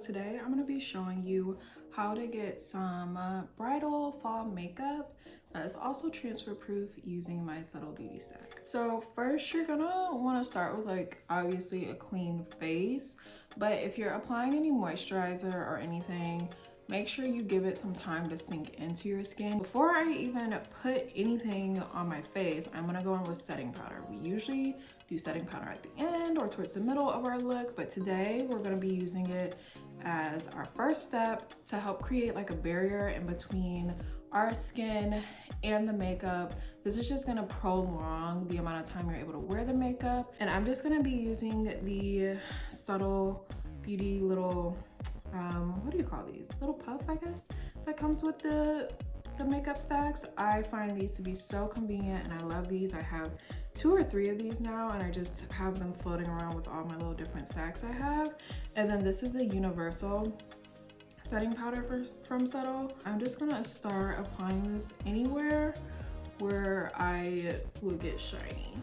Today I'm going to be showing you how to get some bridal fall makeup that is also transfer proof using my Subtl beauty stack. So first you're gonna want to start with obviously a clean face, but if you're applying any moisturizer or anything, make sure you give it some time to sink into your skin. Before I even put anything on my face, I'm gonna go in with setting powder. We usually do setting powder at the end or towards the middle of our look, but today we're gonna be using it as our first step to help create like a barrier in between our skin and the makeup. This is just gonna prolong the amount of time you're able to wear the makeup. And I'm just gonna be using the Subtl Beauty little, what do you call these? Little puff, I guess, that comes with the makeup stacks. I find these to be so convenient and I love these. I have 2 or 3 of these now and I just have them floating around with all my little different stacks I have. And then this is the universal setting powder from Subtl. I'm just gonna start applying this anywhere where I will get shiny.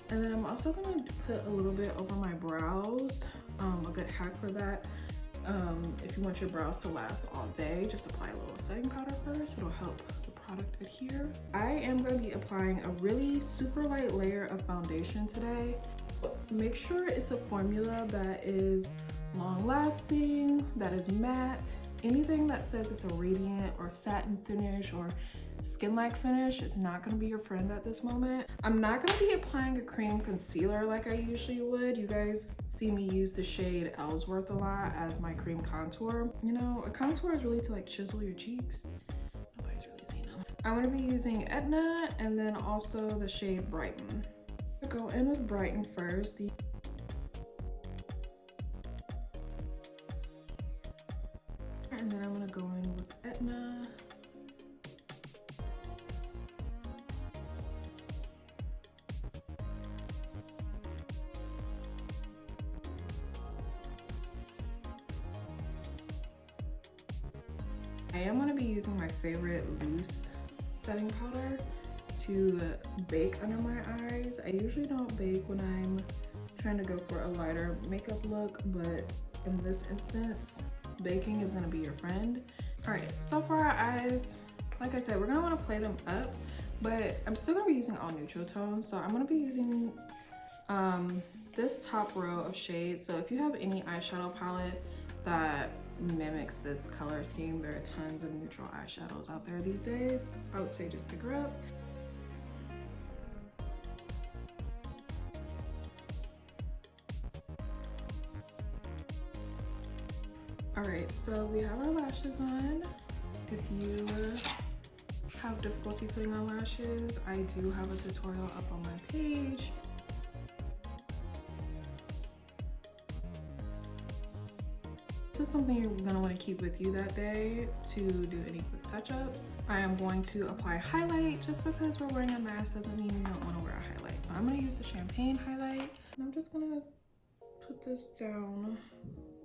And then I'm also gonna put a little bit over my brows. A good hack for that, if you want your brows to last all day, just apply a little setting powder first. It'll help the product adhere. I am gonna be applying a really super light layer of foundation today. Make sure it's a formula that is long lasting, that is matte. Anything that says it's a radiant or satin finish or skin-like finish is not going to be your friend at this moment. I'm not going to be applying a cream concealer like I usually would. You guys see me use the shade Ellsworth a lot as my cream contour. You know, a contour is really to like chisel your cheeks. Nobody's really saying that. I'm going to be using Etna and then also the shade Brighton. Go in with Brighton first. And then I'm going to go in with Etna. I am going to be using my favorite loose setting powder to bake under my eyes. I usually don't bake when I'm trying to go for a lighter makeup look, but in this instance, baking is going to be your friend. All right, so for our eyes, like I said, we're going to want to play them up, but I'm still going to be using all neutral tones. So I'm going to be using this top row of shades. So if you have any eyeshadow palette that mimics this color scheme, there are tons of neutral eyeshadows out there these days. I would say just pick her up. All right, so we have our lashes on. If you have difficulty putting on lashes, I do have a tutorial up on my page. This is something you're gonna wanna keep with you that day to do any quick touch-ups. I am going to apply highlight. Just because we're wearing a mask doesn't mean you don't wanna wear a highlight. So I'm gonna use the champagne highlight. And I'm just gonna put this down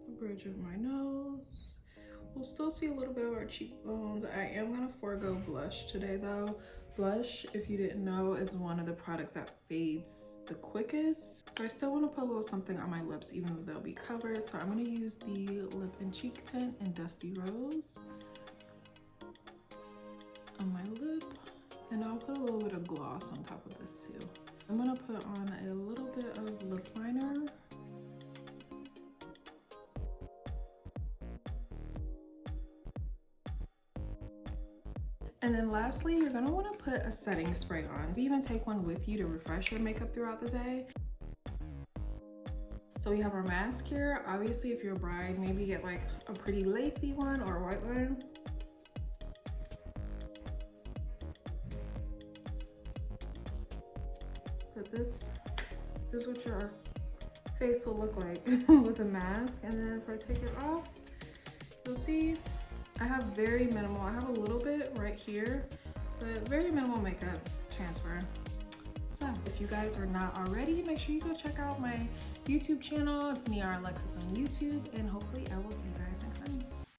the bridge of my nose. We'll still see a little bit of our cheekbones. I am gonna forego blush today though. Blush, if you didn't know, is one of the products that fades the quickest. So I still wanna put a little something on my lips even though they'll be covered. So I'm gonna use the lip and cheek tint in Dusty Rose on my lip. And I'll put a little bit of gloss on top of this too. I'm gonna put on a little bit of lip liner. And then lastly, you're gonna wanna put a setting spray on. Even take one with you to refresh your makeup throughout the day. So we have our mask here. Obviously, if you're a bride, maybe get like a pretty lacy one or a white one. But this is what your face will look like with a mask. And then if I take it off, you'll see I have very minimal. I have a little bit right here, but very minimal makeup transfer. So if you guys are not already, make sure you go check out my YouTube channel. It's Niara Alexis on YouTube, and hopefully I will see you guys next time.